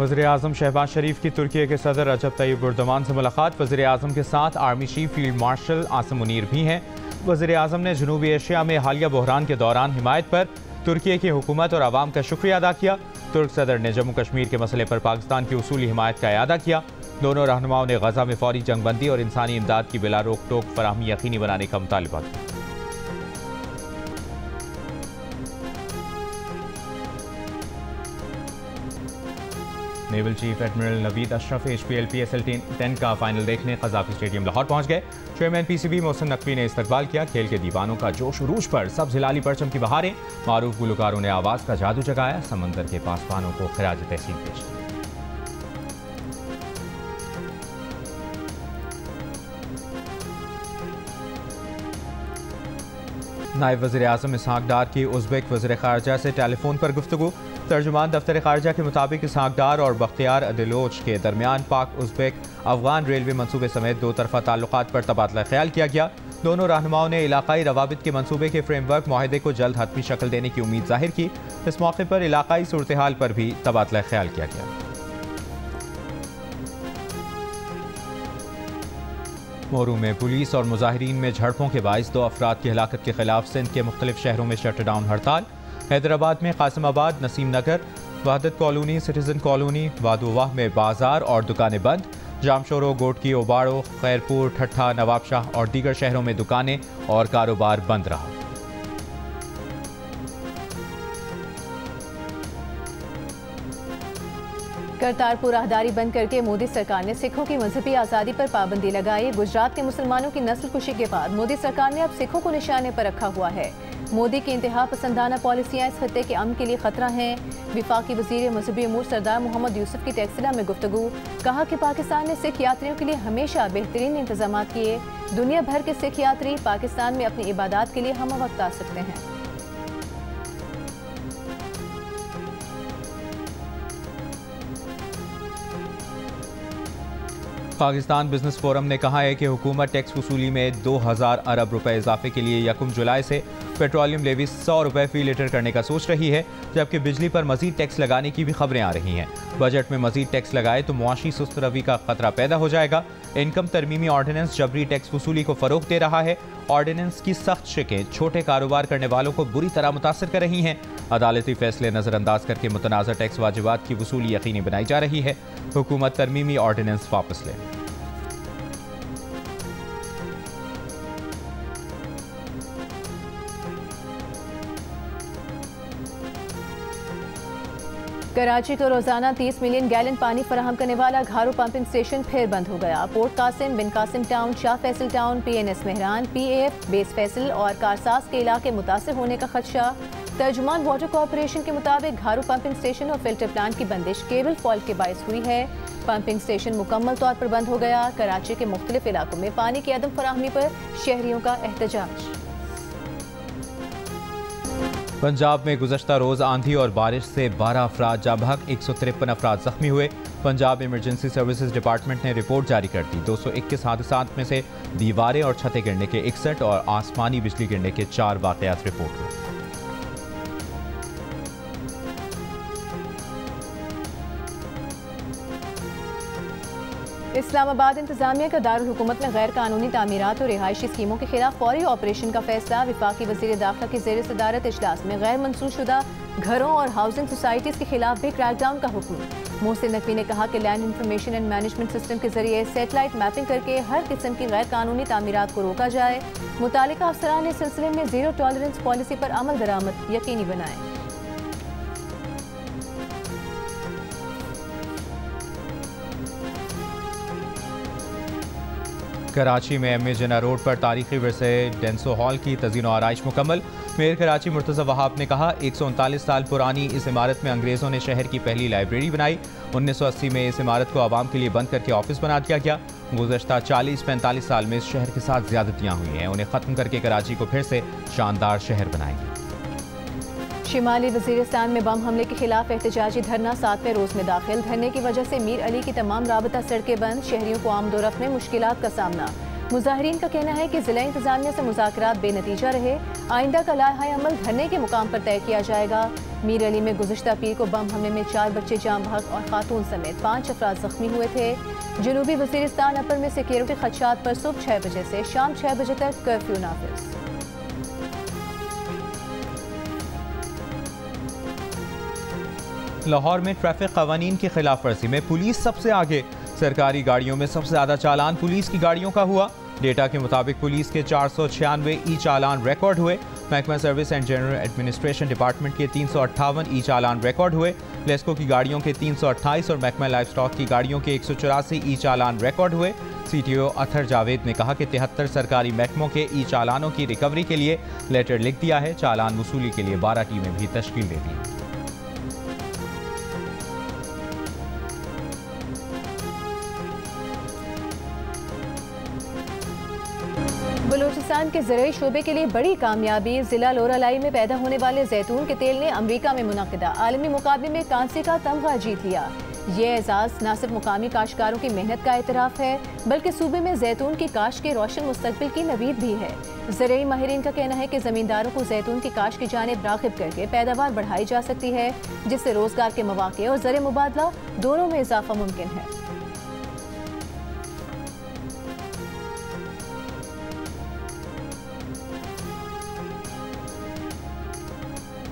वज़ीर-ए-आज़म शहबाज शरीफ की तुर्की के सदर रजब तैयब एर्दोगान से मुलाकात। वज़ीर-ए-आज़म के साथ army chief field marshal Asim Munir भी हैं। वज़ीर-ए-आज़म ने जनूबी एशिया में हालिया बहरान के दौरान हिमायत पर तुर्की की हुकूमत और आवाम का शुक्रिया अदा किया। तुर्क सदर ने जम्मू कश्मीर के मसले पर पाकिस्तान की उसूली हिमायत का इआदा किया। दोनों रहनुमाओं ने गजा में फौरी जंगबंदी और इंसानी इमदाद की बिला रोक टोक फराहमी यकीनी बनाने का मुतालबा किया। Naval chief admiral Naveed Ashraf HPL PSL 10 का फाइनल देखने कज़ाफ़ी स्टेडियम लाहौर पहुंच गए। चेयरमैन PCB मोहसिन नकवी ने इस्तकबाल किया। खेल के दीवानों का जोश उरूज पर सब हिलाली परचम की बहारें। मारूफ गुलकारों ने आवाज़ का जादू जगाया। समंदर के पासबानों को खिराज तहसीन पेश किया। नायब वज़ीर-ए-आज़म इसहाक डार की उज़्बेक वज़ीर ख़ारजा से टेलीफोन पर गुफ्तगू। तर्जुमान दफ्तर ख़ारजा के मुताबिक इसहाक डार और बख्तियार अदिलोच के दरमियान पाक उज़्बेक अफ़गान रेलवे मनसूबे समेत दो तरफ़ा ताल्लुकात पर तबादला ख्याल किया गया। दोनों रहनुमाओं ने इलाकाई रवाबित के मनसूबे के फ्रेमवर्क माहिदे को जल्द हतमी शक्ल देने की उम्मीद जाहिर की। इस मौके पर इलाकाई सूरत हाल पर भी तबादला ख्याल किया गया। मोरू में पुलिस और मुजाहिरीन में झड़पों के बाइस 2 अफराद की हलाकत के खिलाफ सिंध के मुख्तलिफ शहरों में शटडाउन हड़ताल। हैदराबाद में कासिमाबाद, नसीम नगर, वहदत कॉलोनी, सिटीजन कॉलोनी, वादोवाह में बाजार और दुकानें बंद। जामशोरो, गोटकी, ओबाड़ो, खैरपुर, ठट्ठा, नवाबशाह और दीगर शहरों में दुकानें और कारोबार बंद रहा। करतारपुर राहदारी बंद करके मोदी सरकार ने सिखों की मजहबी आज़ादी पर पाबंदी लगाई। गुजरात के मुसलमानों की नस्ल कुशी के बाद मोदी सरकार ने अब सिखों को निशाने पर रखा हुआ है। मोदी की इंतहा पसंदाना पॉलिसियाँ इस खत्ते के अमन के लिए खतरा हैं। विफाकी वज़ीर मजहबी अमूर सरदार मोहम्मद यूसुफ की टैक्सिला में गुफ्तगू। कहा कि पाकिस्तान ने सिख यात्रियों के लिए हमेशा बेहतरीन इंतजाम किए। दुनिया भर के सिख यात्री पाकिस्तान में अपनी इबादत के लिए हम वक्त आ सकते हैं। पाकिस्तान बिजनेस फोरम ने कहा है कि हुकूमत टैक्स वसूली में 2000 अरब रुपए इजाफे के लिए 1 जुलाई से पेट्रोलियम लेवी 100 रुपए फी लीटर करने का सोच रही है, जबकि बिजली पर मजीद टैक्स लगाने की भी खबरें आ रही हैं। बजट में मजीद टैक्स लगाए तो मुआशी सुस्त रवी का खतरा पैदा हो जाएगा। इनकम तरमीमी ऑर्डिनेंस जबरी टैक्स वसूली को फरोग दे रहा है। ऑर्डिनेंस की सख्त शिकें छोटे कारोबार करने वालों को बुरी तरह मुतासर कर रही हैं। अदालती फैसले नजरअंदाज करके मुतनाज़ा टैक्स वाजिबात की वसूली यकीनी बनाई जा रही है। हुकूमत तरमीमी ऑर्डिनेंस वापस ले। कराची को रोजाना 30 मिलियन गैलन पानी फराहम करने वाला घारू पंपिंग स्टेशन फिर बंद हो गया। Port Qasim, Bin Qasim town, Shah Faisal town, PNS Mehran, PAF, base Faisal और कारसास के इलाके मुतासर होने का खदशा। तर्जुमान वाटर कॉरपोरेशन के मुताबिक घारू पंपिंग स्टेशन और फिल्टर प्लांट की बंदिश केबल फॉल्ट के बायस हुई है। पंपिंग स्टेशन मुकम्मल तौर पर बंद हो गया। कराची के मुख्तलिफ इलाकों में पानी की अदम फराहमी पर शहरियों का एहतजाज। पंजाब में गुज़श्ता रोज़ आंधी और बारिश से 12 अफराद जाँ बहक, 153 अफराद जख्मी हुए। पंजाब इमरजेंसी सर्विसेज डिपार्टमेंट ने रिपोर्ट जारी कर दी। 221 हादसात में से दीवारें और छतें गिरने के 61 और आसमानी बिजली गिरने के 4 वाक़यात रिपोर्ट हुए। इस्लामाबाद इंतजामिया का दारुल हुकूमत में गैर कानूनी तामीरात और रिहायशी स्कीमों के खिलाफ फौरी ऑपरेशन का फैसला। विफाकी वज़ीर दाखिला की ज़ेर सदारत इजलास में गैर मंसूर शुदा घरों और हाउसिंग सोसाइटीज़ के खिलाफ भी क्रैकडाउन का हुक्म। मोहसिन नकवी ने कहा कि land information and management system के जरिए सैटेलाइट मैपिंग करके हर किस्म की गैर कानूनी तामीरात को रोका जाए। मुतालिका अफसरान ने सिलसिले में ज़ीरो टॉलरेंस पॉलिसी पर अमल दरामद यकीनी बनाए। कराची में MA जिन्ना रोड पर तारीखी विरसे डेंसो हॉल की तज़ीन व आराइश मुकम्मल। मेयर कराची मुर्तज़ा वहाब ने कहा 139 साल पुरानी इस इमारत में अंग्रेज़ों ने शहर की पहली लाइब्रेरी बनाई। 1980 में इस इमारत को आवाम के लिए बंद करके ऑफिस बना दिया गया। गुज़श्ता 40-45 साल में इस शहर के साथ ज़्यादतियाँ हुई हैं। उन्हें ख़त्म करके कराची को फिर से शानदार शहर बनाएंगे। शिमाली वज़ीरिस्तान में बम हमले के खिलाफ एहतजाजी धरना 7वें रोज में दाखिल। धरने की वजह से मीर अली की तमाम राबता सड़कें बंद। शहरियों को आमदोरफ्त में मुश्किलात का सामना। मुजाहिरीन का कहना है कि जिला इंतजामिया से मुज़ाकरात बेनतीजा रहे। आइंदा का लाहे अमल धरने के मुकाम पर तय किया जाएगा। मीर अली में गुज़िश्ता पीर को बम हमले में 4 बच्चे जाम बहक और खातून समेत 5 अफराद जख्मी हुए थे। जनूबी वज़ीरिस्तान अपर में सिक्योरिटी खदशात पर सुबह 6 बजे से शाम 6 बजे तक कर्फ्यू नाफिज। लाहौर में ट्रैफिक कवानीन की खिलाफ वर्जी में पुलिस सबसे आगे। सरकारी गाड़ियों में सबसे ज्यादा चालान पुलिस की गाड़ियों का हुआ। डेटा के मुताबिक पुलिस के 496 ई चालान रिकॉर्ड हुए। महकमा service and general administration department के 358 ई चालान रिकॉर्ड हुए। लेस्को की गाड़ियों के 328 और महकमा लाइफ स्टॉक की गाड़ियों के 184 ई चालान रिकॉर्ड हुए। CTO अथर जावेद ने कहा कि 73 सरकारी महकमों के ई चालानों की रिकवरी के लिए लेटर लिख दिया है। चालान वसूली के लिए 12 टीमें भी तश्कील दे दी। बलूचिस्तान के ज़राई शोबे के लिए बड़ी कामयाबी। जिला लोरालाई में पैदा होने वाले जैतून के तेल ने अमरीका में मुनक़िदा आलमी मुकाबले में कांसे का तमगा जीत लिया। ये एजाज़ न सिर्फ मुकामी काश्तकारों की मेहनत का एतराफ़ है बल्कि सूबे में जैतून की काश्त के रोशन मुस्तकबिल की नवीद भी है। ज़राई माहिरीन का कहना है कि ज़मींदारों को जैतून की काश्त की जानिब राग़िब करके पैदावार बढ़ाई जा सकती है, जिससे रोज़गार के मौक़े और ज़र मुबादला दोनों में इजाफा मुमकिन है।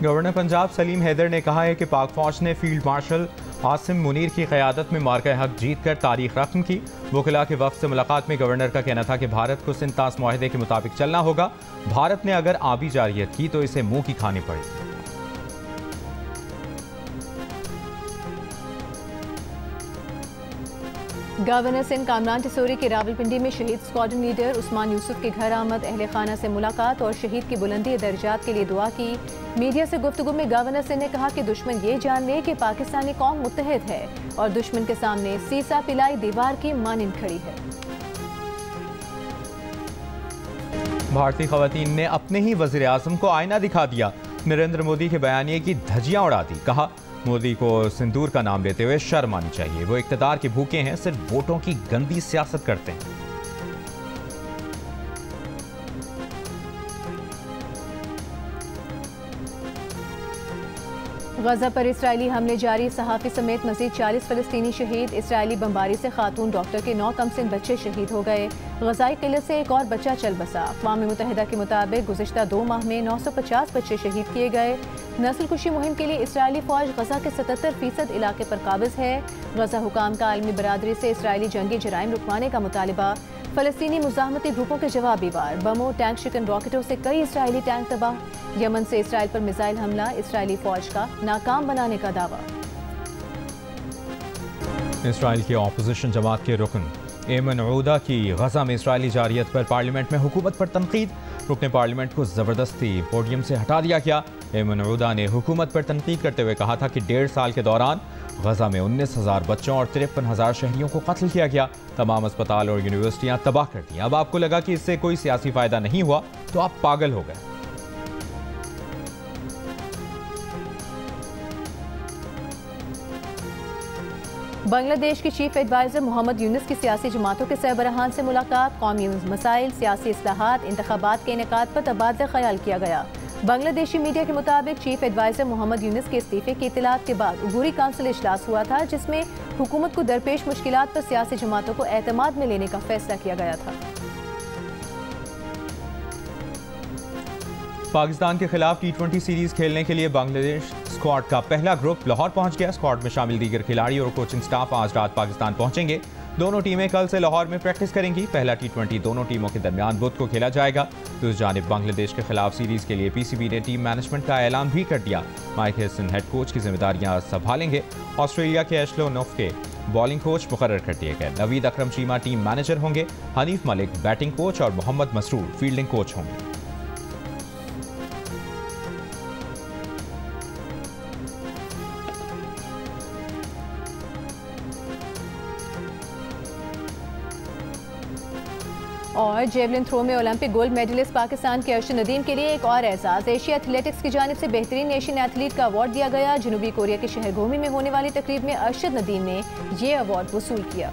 गवर्नर पंजाब सलीम हैदर ने कहा है कि पाक फौज ने फील्ड मार्शल आसिम मुनीर की क़यादत में मार्का हक जीत कर तारीख रकम की। वकिला के वफ़द से मुलाकात में गवर्नर का कहना था कि भारत को सिंतास मुआहदे के मुताबिक चलना होगा। भारत ने अगर आबी जारियत की तो इसे मुंह की खानी पड़ेगी। गवर्नर सिंध कामरान टिसोरी के रावलपिंडी में शहीद स्क्वाड्रन लीडर उस्मान यूसुफ के घर आमद, अहले खाना से मुलाकात और शहीद की बुलंदी दर्जात के लिए दुआ की। मीडिया से गुफ्तगू में गवर्नर सिंह ने कहा कि दुश्मन ये जान ले कि पाकिस्तानी कौम मुत्तहिद है और दुश्मन के सामने सीसा पिलाई दीवार की मानिंद खड़ी है। भारतीय खवातीन ने अपने ही वज़ीर आज़म को आईना दिखा दिया। नरेंद्र मोदी के बयानिए की धज्जियां उड़ा दी। कहा मोदी को सिंदूर का नाम लेते हुए शर्म आनी चाहिए। वो इक़्तिदार के भूखे हैं, सिर्फ वोटों की गंदी सियासत करते हैं। गजा पर इसराइली हमले जारी, सहाफ़ी समेत मज़ीद 40 फ़लस्तीनी शहीद। इसराइली बमबारी से खातून डॉक्टर के 9 कमसिन बच्चे शहीद हो गए। गज़ाई किले से एक और बच्चा चल बसा। अक़वाम मुत्तहिदा के मुताबिक गुज़िश्ता 2 माह में 950 बच्चे शहीद किए गए। नस्ल कुशी मुहिम के लिए इसराइली फ़ौज गजा के 77% इलाके पर काबिज़ है। गजा हुकाम का आलमी बरादरी से इसराइली जंगी जराइम रुकवाने का मुतालबा। फ़लस्तीनी मुज़ाहमती ग्रुपों के जवाबी वार, बमों, टैंक शिकन रॉकेटों से कई इसराइली टैंक तबाह। यमन से इसराइल पर मिसाइल हमला, इसराइली फ़ौज का नाकाम बनाने का दावा। इसराइल की अपोजिशन जमात के रुकन एमन ऊदा की गजा में इसराइली जारियत पर पार्लियामेंट में हुकूमत पर तनकीद। रुकने पार्लियामेंट को ज़बरदस्ती पोडियम से हटा दिया गया। एमन ऊदा ने हुकूमत पर तनकीद करते हुए कहा था कि 1.5 साल के दौरान गजा में 19,000 बच्चों और 53,000 शहरियों को कत्ल किया गया। तमाम अस्पताल और यूनिवर्सिटियां तबाह कर दी। अब आपको लगा कि इससे कोई सियासी फायदा नहीं हुआ तो आप पागल हो गए। बांग्लादेश के चीफ एडवाइज़र मोहम्मद यूनुस की सियासी जमातों के सरबराहान से मुलाकात। कौमी मसाइल, सियासी इस्लाहात, इंतखाबात के इनेकाद पर तबादला ख्याल किया गया। बांग्लादेशी मीडिया के मुताबिक चीफ एडवाइज़र मोहम्मद यूनुस के इस्तीफे की इत्तलात के बाद अबूरी काउंसिल इजलास हुआ था, जिसमें हुकूमत को दरपेश मुश्किलात पर सियासी जमातों को एतमाद में लेने का फैसला किया गया था। पाकिस्तान के खिलाफ T20 सीरीज खेलने के लिए बांग्लादेश स्क्वाड का पहला ग्रुप लाहौर पहुंच गया। स्क्वाड में शामिल दीगर खिलाड़ी और कोचिंग स्टाफ आज रात पाकिस्तान पहुंचेंगे। दोनों टीमें कल से लाहौर में प्रैक्टिस करेंगी। पहला T20 दोनों टीमों के दरमियान बुध को खेला जाएगा। दूसरी जानिब बांग्लादेश के खिलाफ सीरीज के लिए PCB ने टीम मैनेजमेंट का ऐलान भी कर दिया। माइक हेसन हेड कोच की जिम्मेदारियां संभालेंगे। ऑस्ट्रेलिया के एशलो नोफ्के बॉलिंग कोच मुकर्रर कर दिए गए। नवीद अकरम चीमा टीम मैनेजर होंगे। हनीफ मलिक बैटिंग कोच और मोहम्मद मसरूर फील्डिंग कोच होंगे। और जेवलिन थ्रो में ओलंपिक गोल्ड मेडलिस्ट पाकिस्तान के अर्शद नदीम के लिए एक और एजाज। एशिया एथलेटिक्स की जानिब से बेहतरीन एशियन एथलीट का अवार्ड दिया गया। जनूबी कोरिया के शहर गोमी में होने वाली तकरीब में अर्शद नदीम ने यह अवार्ड वसूल किया।